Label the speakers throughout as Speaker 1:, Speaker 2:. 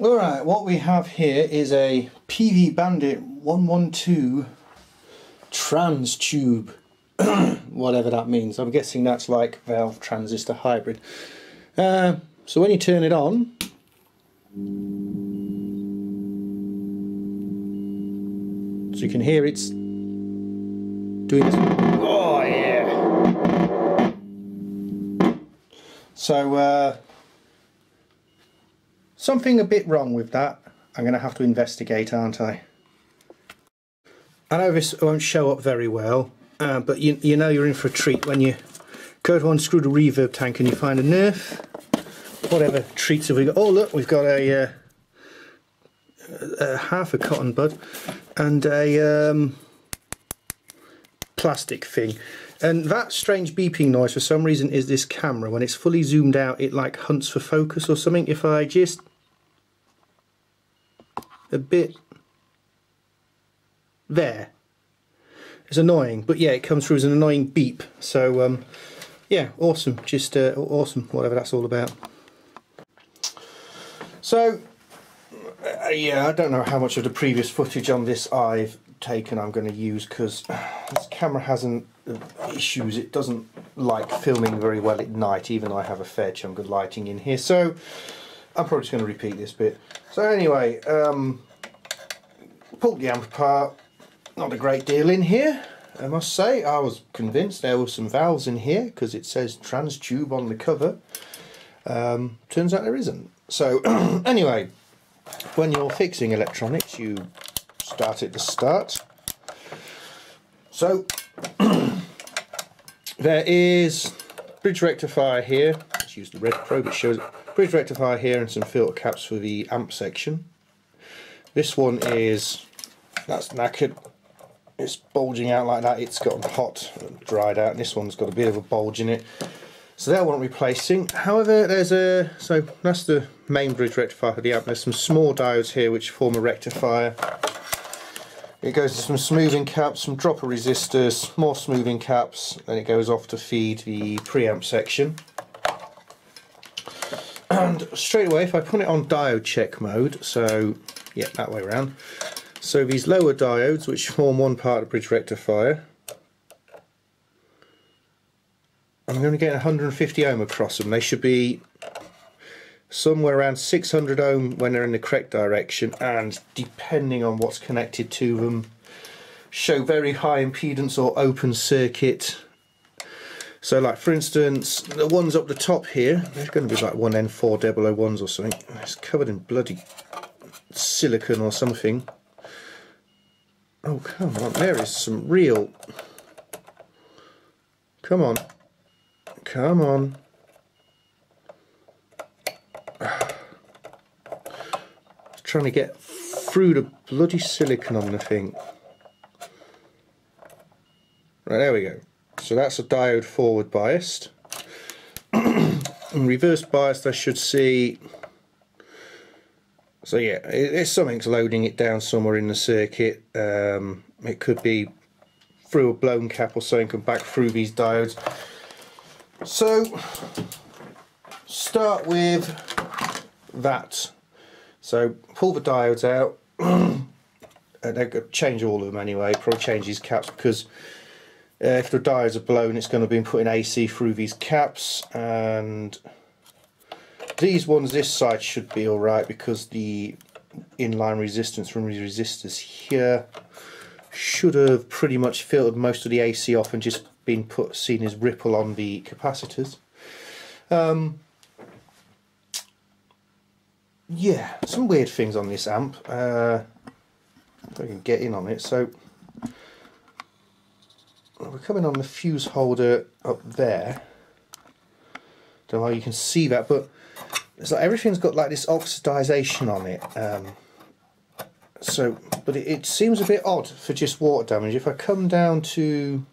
Speaker 1: Alright, what we have here is a Peavey Bandit 112 trans tube, whatever that means. I'm guessing that's like valve transistor hybrid. So when you turn it on, so you can hear it's doing this. Oh yeah! So something a bit wrong with that. I'm going to have to investigate, aren't I? I know this won't show up very well, but you know you're in for a treat when you go to unscrew the reverb tank and you find a Nerf. Whatever treats have we got? Oh look, we've got a half a cotton bud and a plastic thing. And that strange beeping noise for some reason is this camera. When it's fully zoomed out, it like hunts for focus or something. If I just a bit there, it's annoying, but yeah, it comes through as an annoying beep. So yeah, awesome, just awesome, whatever that's all about. So yeah, I don't know how much of the previous footage on this I've taken I'm going to use, because this camera has issues. It doesn't like filming very well at night, even though I have a fair chunk of lighting in here, so I'm probably just going to repeat this bit. So anyway, pulled the amp apart. Not a great deal in here, I must say. I was convinced there were some valves in here because it says trans tube on the cover. Turns out there isn't. So anyway, when you're fixing electronics, you start at the start. So there is bridge rectifier here. Let's use the red probe. It shows bridge rectifier here and some filter caps for the amp section. This one is, that's knackered. It's bulging out like that. It's gotten hot and dried out. And this one's got a bit of a bulge in it, so that one replacing. However, there's so that's the main bridge rectifier for the amp. There's some small diodes here which form a rectifier. It goes to some smoothing caps, some dropper resistors, more smoothing caps, then it goes off to feed the preamp section. And straight away, if I put it on diode check mode, so yeah, that way around. So these lower diodes, which form one part of the bridge rectifier, I'm going to get 150 ohm across them. They should be somewhere around 600 ohm when they're in the correct direction, and depending on what's connected to them, show very high impedance or open circuit. So like for instance, the ones up the top here, they're going to be like 1N4001s or something. It's covered in bloody silicon or something. Oh come on, there is some real, come on, come on. Trying to get through the bloody silicon on the thing. Right, there we go. So that's a diode forward biased. And reverse biased I should see. So yeah, it's something's loading it down somewhere in the circuit. It could be through a blown cap or something, and back through these diodes. So start with that. So pull the diodes out, and they're going to change all of them anyway, probably change these caps, because if the diodes are blown it's going to be putting AC through these caps, and these ones this side should be alright because the inline resistance from these resistors here should have pretty much filtered most of the AC off and just been seen as ripple on the capacitors. Yeah, some weird things on this amp. If I can get in on it. So we're coming on the fuse holder up there. Don't know how you can see that, but it's like everything's got like this oxidization on it. But it seems a bit odd for just water damage. If I come down to,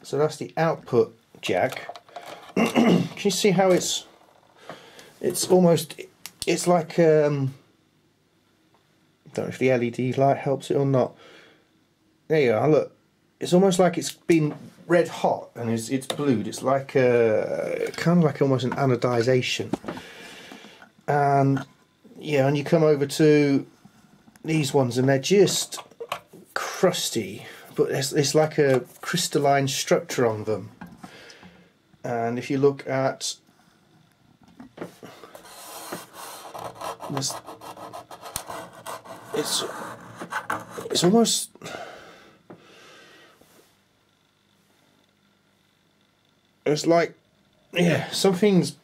Speaker 1: so that's the output jack. Can you see how it's almost, it's like, I don't know if the LED light helps it or not. There you are, look. It's almost like it's been red hot and it's blued. It's like kind of like almost an anodization. And yeah, and you come over to these ones and they're just crusty, but it's like a crystalline structure on them. And if you look at this, it's almost, it's like, yeah, something's,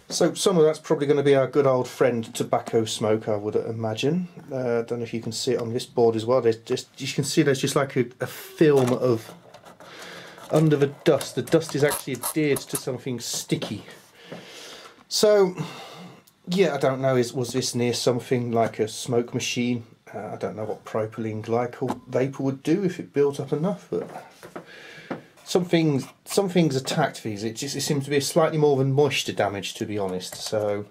Speaker 1: so some of that's probably going to be our good old friend tobacco smoke, I would imagine. I don't know if you can see it on this board as well. There's just, you can see there's just like a film of, under the dust is actually adhered to something sticky. So yeah, I don't know, was this near something like a smoke machine? I don't know what propylene glycol vapor would do if it built up enough, but some things attacked these. It seems to be slightly more than moisture damage, to be honest. So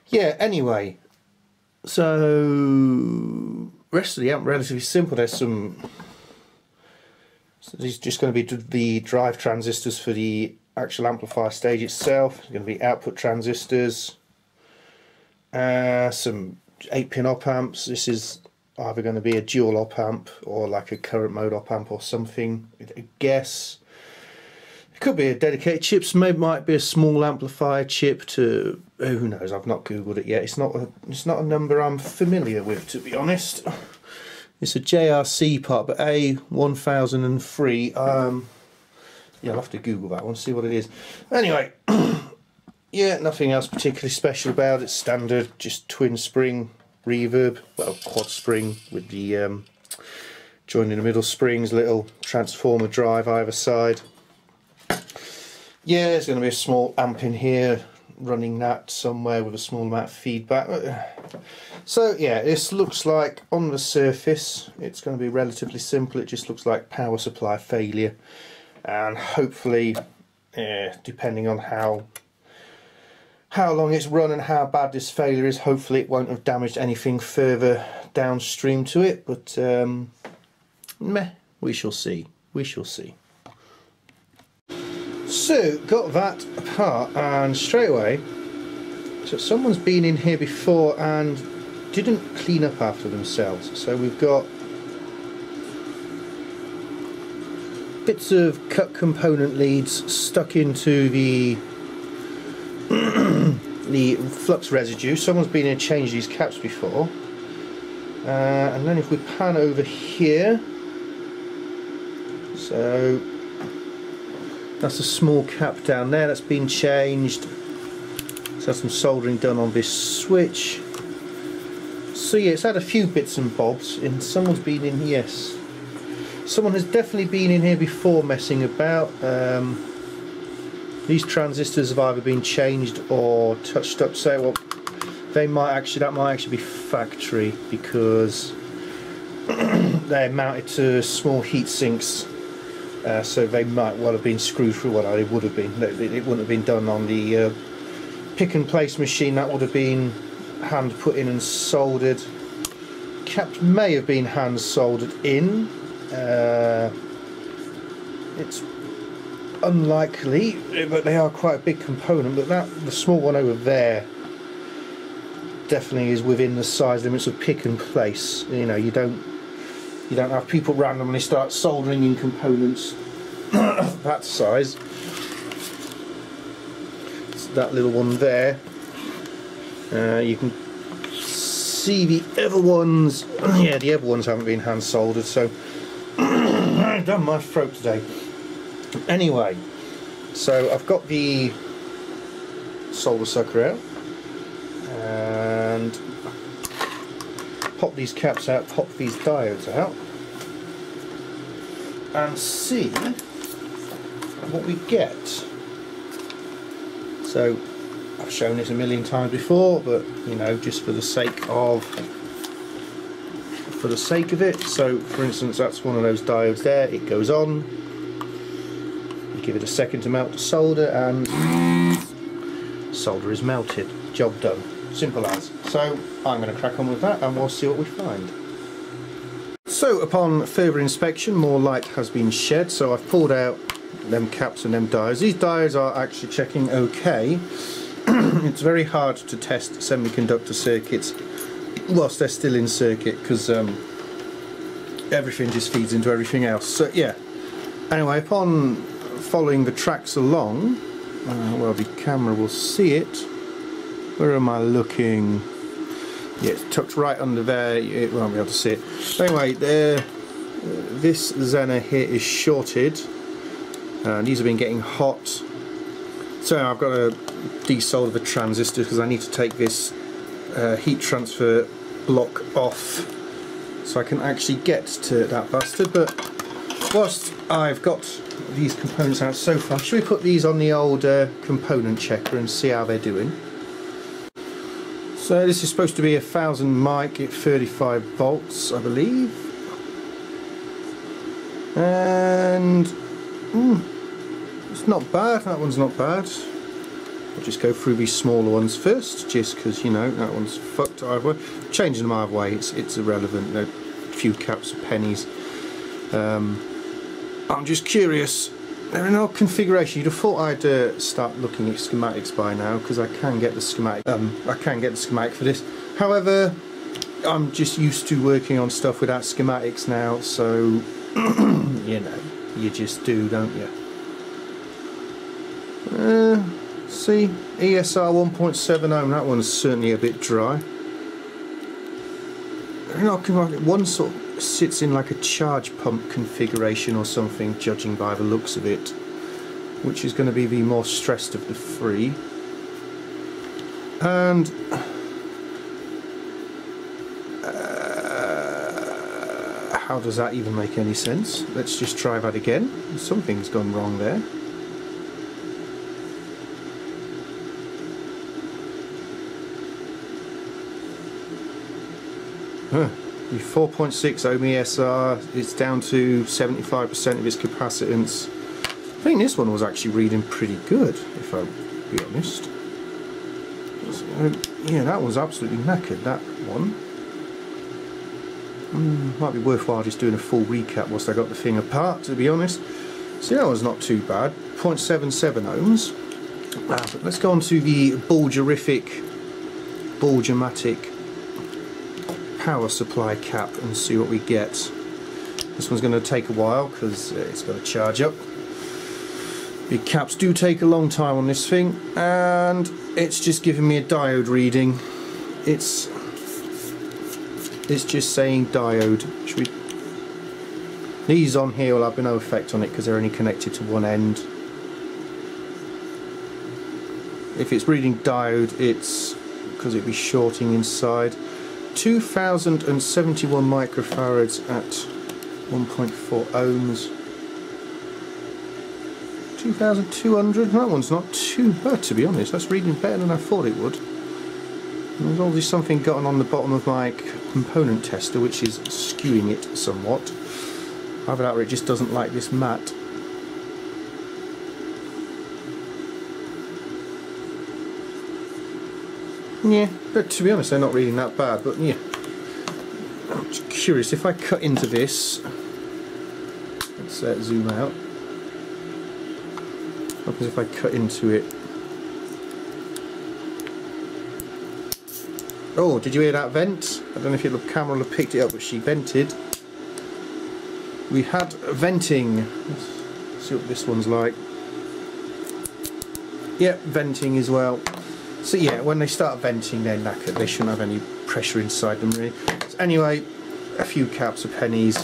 Speaker 1: yeah, anyway, so rest of the amp relatively simple. There's some, so these are just going to be the drive transistors for the actual amplifier stage itself. There's going to be output transistors, some 8-pin op amps. This is either going to be a dual op amp or like a current mode op amp or something, I guess. It could be a dedicated chip, so maybe might be a small amplifier chip to, who knows, I've not googled it yet. It's not a number I'm familiar with, to be honest. It's a JRC part, but A1003. Yeah, I'll have to Google that one, see what it is. Anyway, yeah, nothing else particularly special about it. Standard, just twin spring reverb, well, quad spring with the joined in the middle springs, little transformer drive either side. Yeah, there's going to be a small amp in here running that somewhere with a small amount of feedback. So yeah, this looks like, on the surface, it's going to be relatively simple. It just looks like power supply failure, and hopefully, depending on how long it's run and how bad this failure is, hopefully it won't have damaged anything further downstream to it, but meh, we shall see, we shall see. So, got that apart, and straight away, so someone's been in here before and didn't clean up after themselves. So we've got bits of cut component leads stuck into the the flux residue. Someone's been in and changed these caps before, and then if we pan over here, so that's a small cap down there that's been changed. So some soldering done on this switch. So yeah, it's had a few bits and bobs, and someone's been in, yes, someone has definitely been in here before messing about. These transistors have either been changed or touched up. So well, that might actually be factory, because they're mounted to small heat sinks, so they might well have been screwed through. Well, they would have been. It wouldn't have been done on the pick and place machine. That would have been hand put in and soldered. Caps may have been hand soldered in. It's unlikely, but they are quite a big component. But the small one over there definitely is within the size limits of pick and place. You know, you don't have people randomly start soldering in components of that size. It's that little one there. You can see the other ones. Yeah, the other ones haven't been hand soldered. So I've done my throat today. Anyway, so I've got the solder sucker out and pop these caps out, pop these diodes out, and see what we get. So I've shown this a million times before, but you know, just for the sake of it. So for instance, that's one of those diodes there. It goes on. Give it a second to melt the solder, and solder is melted. Job done. Simple as. So I'm going to crack on with that and we'll see what we find. So upon further inspection, more light has been shed, so I've pulled out them caps and them diodes. These diodes are actually checking okay. it's very hard to test semiconductor circuits whilst they're still in circuit, because everything just feeds into everything else. So yeah, anyway, upon following the tracks along, well, the camera will see it. Where am I looking? Yeah, it's tucked right under there, it won't be able to see it. Anyway, this Zener here is shorted, and these have been getting hot. So I've got to desolder the transistor because I need to take this heat transfer block off so I can actually get to that bastard. But whilst I've got these components out so far, should we put these on the old component checker and see how they're doing? So this is supposed to be 1000 mic at 35 volts, I believe. And it's not bad, that one's not bad. I'll just go through these smaller ones first, just because, you know, that one's fucked either way. Changing them either way, it's irrelevant, you know, a few caps of pennies. I'm just curious, they're in our configuration. You'd have thought I'd start looking at schematics by now, because I can get the schematic. For this. However, I'm just used to working on stuff without schematics now, so you know, you just do, don't you? See, ESR 1.7 ohm. That one's certainly a bit dry. One sort of sits in like a charge pump configuration or something, judging by the looks of it, which is going to be the more stressed of the three. And how does that even make any sense? Let's just try that again. Something's gone wrong there. The 4.6 ohm ESR, it's down to 75% of its capacitance. I think this one was actually reading pretty good, if I'll be honest. Yeah, that was absolutely knackered, that one. Might be worthwhile just doing a full recap whilst I got the thing apart, to be honest. So that was not too bad. 0.77 ohms. But let's go on to the Bulgermatic power supply cap and see what we get. This one's going to take a while because it's got to charge up. The caps do take a long time on this thing, and it's just giving me a diode reading. It's just saying diode. These on here will have no effect on it because they're only connected to one end. If it's reading diode, it's because it'd be shorting inside. 2071 microfarads at 1.4 ohms. 2200, that one's not too bad, to be honest. That's reading better than I thought it would. There's obviously something gotten on the bottom of my component tester which is skewing it somewhat. Either that or it just doesn't like this mat. Yeah, but to be honest they're not reading that bad, but yeah. I'm just curious, if I cut into this, let's zoom out. What happens if I cut into it? Oh, did you hear that vent? I don't know if the camera will have picked it up, but she vented. We had venting. Let's see what this one's like. Yep, venting as well. So yeah, when they start venting they're knackered. They shouldn't have any pressure inside them really. So anyway, a few caps of pennies.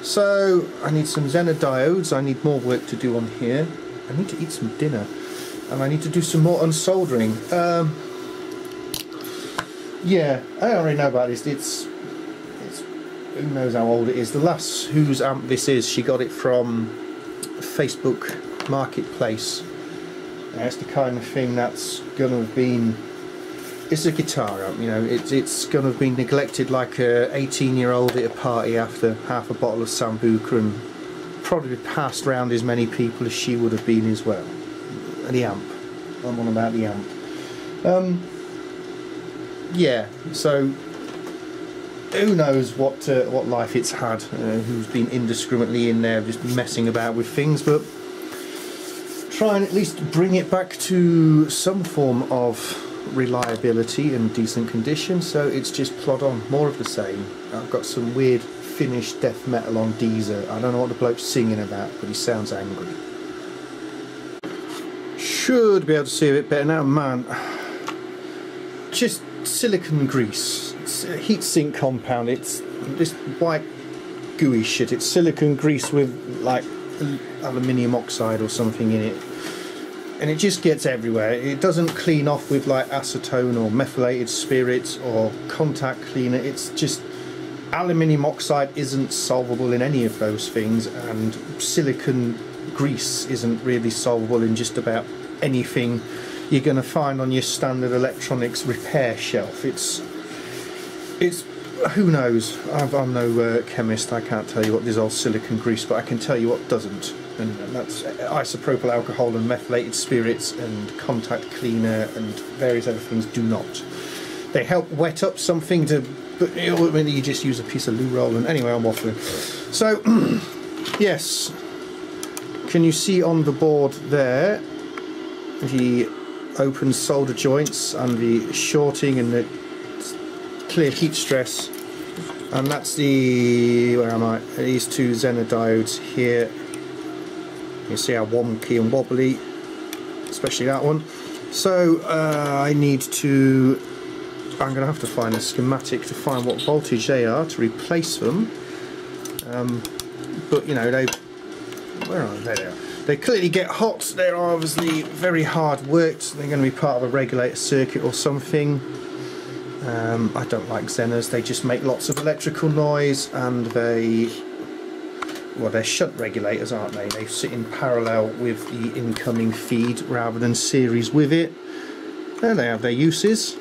Speaker 1: So I need some Zener diodes. I need more work to do on here. I need to eat some dinner. And I need to do some more unsoldering. Yeah, I already know about this. It's who knows how old it is. The last whose amp this is, she got it from Facebook Marketplace. It's the kind of thing that's gonna have been. It's a guitar amp, you know. It's gonna have been neglected like a 18-year-old at a party after half a bottle of Sambuca, and probably passed around as many people as she would have been as well. The amp. I'm on about the amp. Yeah, so who knows what life it's had, who's been indiscriminately in there just messing about with things, but try and at least bring it back to some form of reliability and decent condition, so it's just plod on, more of the same. I've got some weird Finnish death metal on Deezer. I don't know what the bloke's singing about, but he sounds angry. Should be able to see a bit better now, man. Just silicone grease. It's a heat sink compound. It's this white gooey shit. It's silicone grease with like aluminium oxide or something in it, and it just gets everywhere. It doesn't clean off with like acetone or methylated spirits or contact cleaner. It's just aluminium oxide isn't solvable in any of those things, and silicone grease isn't really solvable in just about anything you're going to find on your standard electronics repair shelf. It's who knows. I'm no chemist. I can't tell you what dissolves silicone grease, but I can tell you what doesn't, and that's isopropyl alcohol and methylated spirits and contact cleaner and various other things do not. They help wet up something to, but you just use a piece of loo roll. And anyway, I'm waffling. So yes, can you see on the board there the open solder joints and the shorting and the clear heat stress? And that's the, where am I? These two Zener diodes here. You see how wonky and wobbly, especially that one. So I need to, I'm going to have to find a schematic to find what voltage they are to replace them. But you know, where are they? There they are. They clearly get hot. They're obviously very hard worked. They're going to be part of a regulator circuit or something. I don't like Zeners. They just make lots of electrical noise, and they're shunt regulators, aren't they? They sit in parallel with the incoming feed rather than series with it. There they have their uses.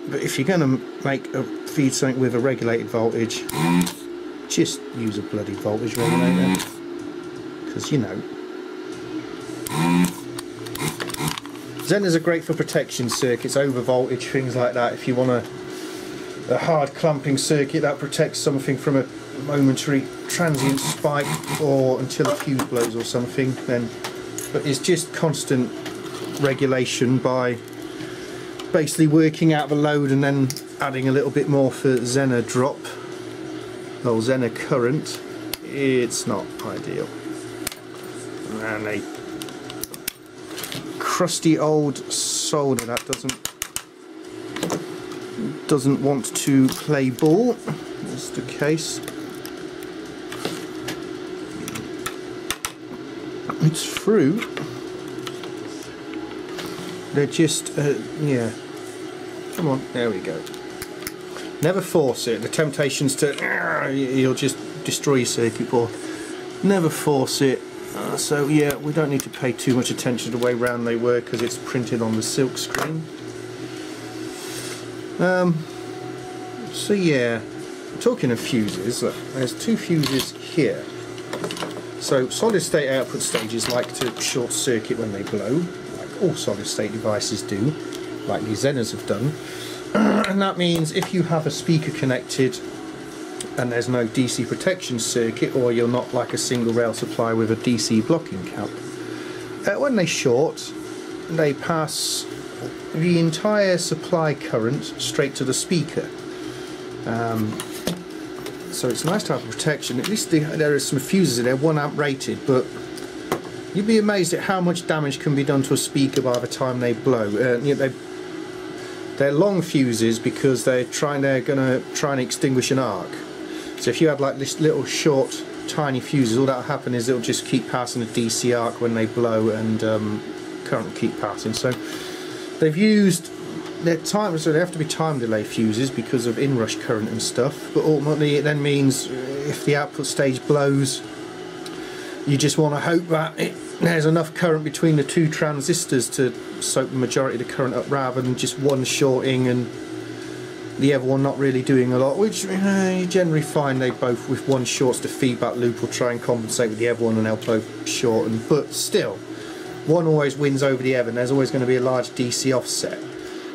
Speaker 1: But if you're going to feed something with a regulated voltage, just use a bloody voltage regulator. Because you know, Zeners are great for protection circuits, over voltage, things like that. If you want a hard clamping circuit that protects something from a momentary transient spike or until a fuse blows or something, then, but it's just constant regulation by basically working out the load and then adding a little bit more for Zener drop or Zener current. It's not ideal. And a crusty old solder that doesn't want to play ball. That's the case. It's through. They're just yeah. Come on, there we go. Never force it. The temptation's to you'll just destroy your circuit board. Never force it. So yeah, we don't need to pay too much attention to the way round they work because it's printed on the silk screen. So yeah, talking of fuses, look, there's two fuses here. So solid state output stages like to short circuit when they blow, like all solid state devices do, like these Zeners have done. And that means if you have a speaker connected and there's no DC protection circuit, or you're not like a single rail supply with a DC blocking cap, when they short, they pass the entire supply current straight to the speaker. So it's nice to have protection. At least there are some fuses in there, 1 amp rated, but you'd be amazed at how much damage can be done to a speaker by the time they blow. They're long fuses because they're going to try and extinguish an arc. So if you had like this little short tiny fuses, all that'll happen is it'll just keep passing a DC arc when they blow, and current will keep passing. So they've used their time, so they have to be time delay fuses because of inrush current and stuff, but ultimately it then means if the output stage blows, you just want to hope that there's enough current between the two transistors to soak the majority of the current up, rather than just one shorting and the other one not really doing a lot, which you generally find they both, with one shorts, the feedback loop will try and compensate with the other one and they'll both shorten, but still one always wins over the other, and there's always going to be a large DC offset.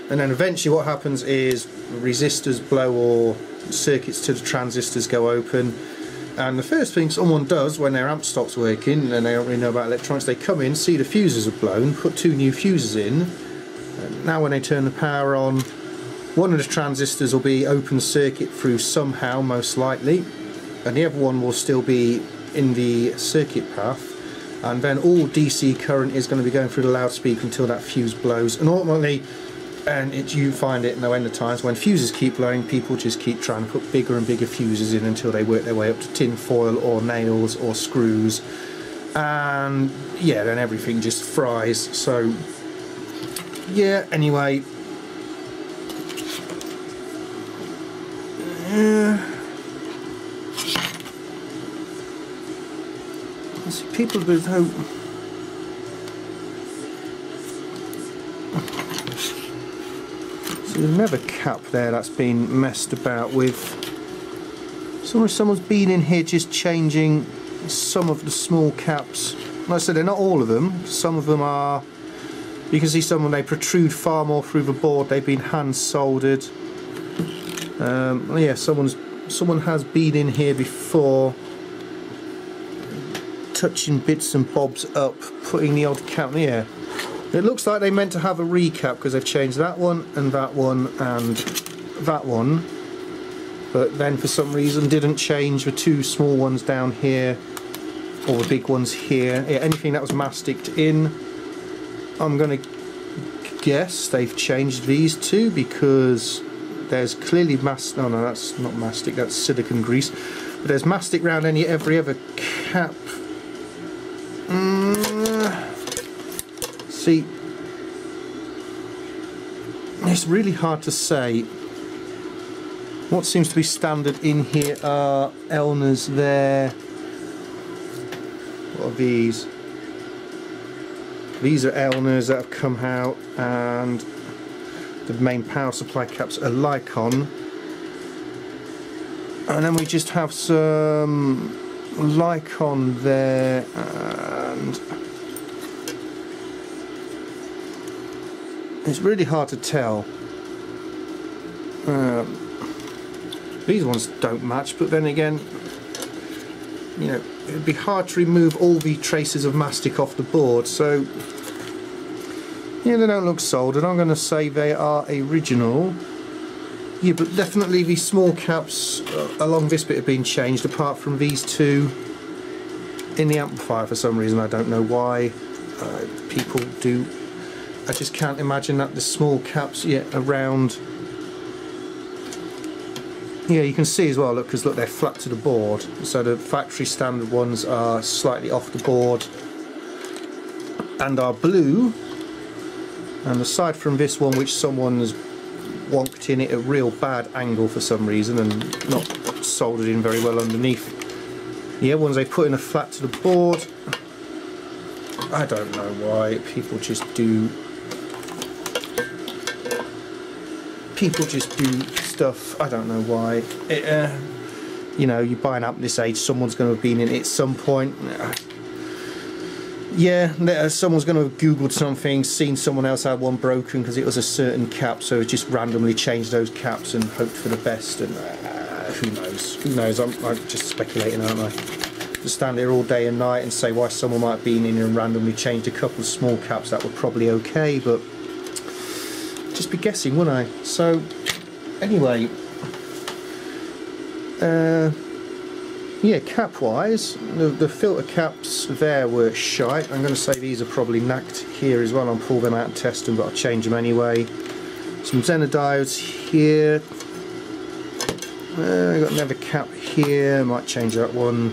Speaker 1: And then eventually what happens is resistors blow or circuits to the transistors go open, And the first thing someone does when their amp stops working and they don't really know about electronics, they come in, see the fuses are blown, put 2 new fuses in, and now when they turn the power on, one of the transistors will be open circuit through somehow, most likely, and the other one will still be in the circuit path, and then all DC current is going to be going through the loudspeaker until that fuse blows. And ultimately, you find it no end of times, when fuses keep blowing, people just keep trying to put bigger and bigger fuses in until they work their way up to tin foil or nails or screws, and yeah, then everything just fries. So yeah, anyway, people without there's another cap there that's been messed about with. Someone's been in here just changing some of the small caps. Like I said, they're not all of them. Some of them are, you can see some of them, they protrude far more through the board. They've been hand soldered. Yeah, someone has been in here before, touching bits and bobs up, putting the odd cap. Yeah. It looks like they meant to have a recap because they've changed that one and that one and that one, but then for some reason didn't change the 2 small ones down here or the big ones here. Yeah, anything that was masticed in, I'm going to guess they've changed these 2 because there's clearly no, that's not mastic, that's silicone grease, but there's mastic around every other cap. See, it's really hard to say. What seems to be standard in here are Elners there. What are these? These are Elners that have come out, and the main power supply caps are Lycon. And then we just have some Lycon there, and it's really hard to tell. These ones don't match, but then again, you know, it would be hard to remove all the traces of mastic off the board, so yeah, they don't look soldered. I'm going to say they are original. Yeah, but definitely the small caps along this bit have been changed, apart from these 2 in the amplifier for some reason. I don't know why people do. I just can't imagine that the small caps yet around. Yeah, you can see as well, look, because look, they're flat to the board, so the factory standard ones are slightly off the board and are blue, and aside from this one, which someone has wonked in it at a real bad angle for some reason and not soldered in very well underneath, the other ones they put in a flat to the board. I don't know why people just do stuff. I don't know why. You know, you buy an amp this age, someone's going to have been in it at some point. Yeah, someone's going to have googled something, seen someone else had one broken because it was a certain cap, so just randomly changed those caps and hoped for the best. And who knows? Who knows? I'm just speculating, aren't I? To stand here all day and night and say why someone might have been in and randomly changed a couple of small caps, that were probably okay, but just be guessing, wouldn't I? So anyway, yeah, cap wise, the filter caps there were shite. I'm going to say these are probably knacked here as well. I'll pull them out and test them, but I'll change them anyway. Some Zener diodes here. I've got another cap here, might change that one.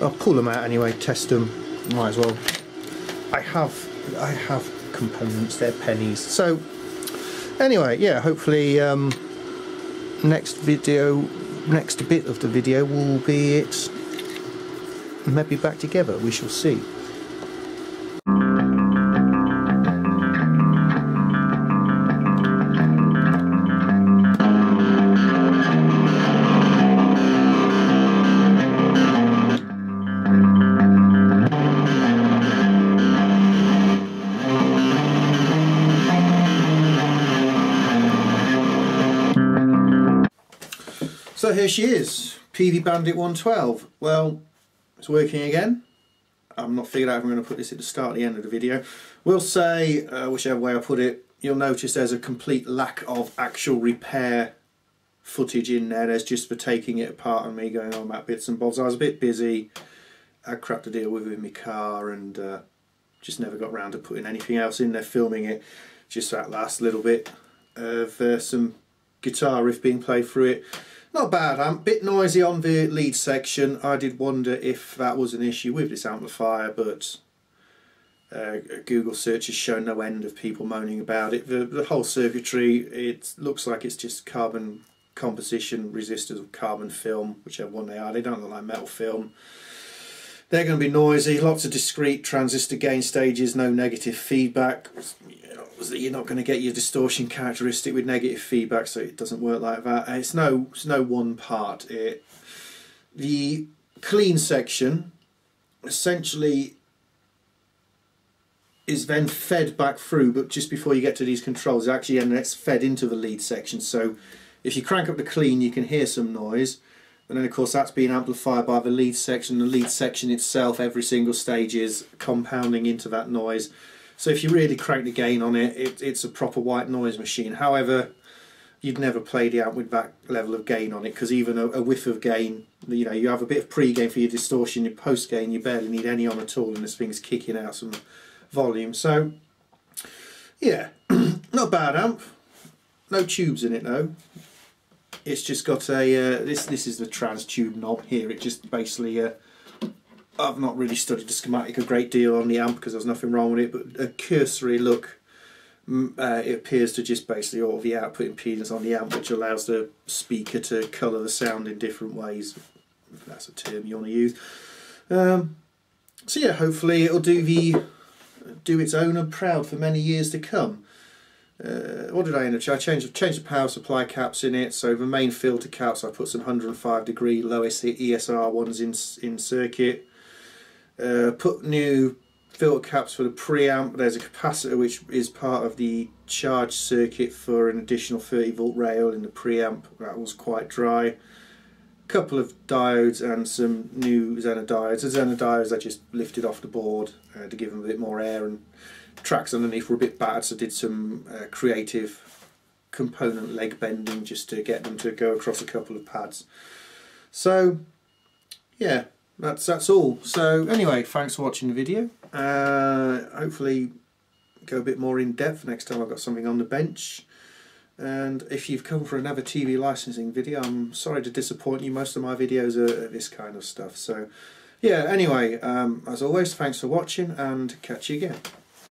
Speaker 1: I'll pull them out anyway, test them, might as well. I have components, they're pennies. So anyway, yeah, hopefully next bit of the video will be it maybe back together, we shall see. So here she is, Peavey Bandit 112. Well, it's working again. I'm not figured out if I'm going to put this at the start or the end of the video. We'll say, whichever way I put it, you'll notice there's a complete lack of actual repair footage in there. There's just for taking it apart and me going on about bits and bobs. I was a bit busy, I had crap to deal with in my car, and just never got round to putting anything else in there, filming it. Just that last little bit of some guitar riff being played through it. Not bad amp, bit noisy on the lead section. I did wonder if that was an issue with this amplifier, but Google search has shown no end of people moaning about it. The whole circuitry, it looks like it's just carbon composition resistors of carbon film, whichever one they are. They don't look like metal film. They're going to be noisy, lots of discrete transistor gain stages, no negative feedback. You're not going to get your distortion characteristic with negative feedback, so it doesn't work like that. It's no one part. The clean section essentially is then fed back through, but just before you get to these controls, actually, and it's fed into the lead section. So if you crank up the clean, you can hear some noise, and then of course that's being amplified by the lead section. The lead section itself, every single stage is compounding into that noise. So if you really crank the gain on it, it's a proper white noise machine. However, you'd never play the amp with that level of gain on it, because even a whiff of gain, you have a bit of pre-gain for your distortion, your post-gain, you barely need any on at all, and this thing's kicking out some volume. So yeah, not a bad amp. No tubes in it though. It's just got a this is the trans tube knob here. It just basically I've not really studied the schematic a great deal on the amp because there's nothing wrong with it, but a cursory look, it appears to just basically alter the output impedance on the amp, which allows the speaker to colour the sound in different ways, if that's a term you want to use. So yeah, hopefully it'll do its owner proud for many years to come. What did I end up? I changed the power supply caps in it. So the main filter caps, I put some 105° lowest ESR ones in circuit. Put new filter caps for the preamp. There's a capacitor which is part of the charge circuit for an additional 30-volt rail in the preamp. That was quite dry. Couple of diodes and some new Zener diodes. The Zener diodes I just lifted off the board to give them a bit more air, and tracks underneath were a bit bad, so did some creative component leg bending just to get them to go across a couple of pads. So yeah, that's all. So anyway, thanks for watching the video. Hopefully go a bit more in depth next time I've got something on the bench. And if you've come for another TV licensing video, I'm sorry to disappoint you. Most of my videos are this kind of stuff. So yeah, anyway, as always, thanks for watching, and catch you again.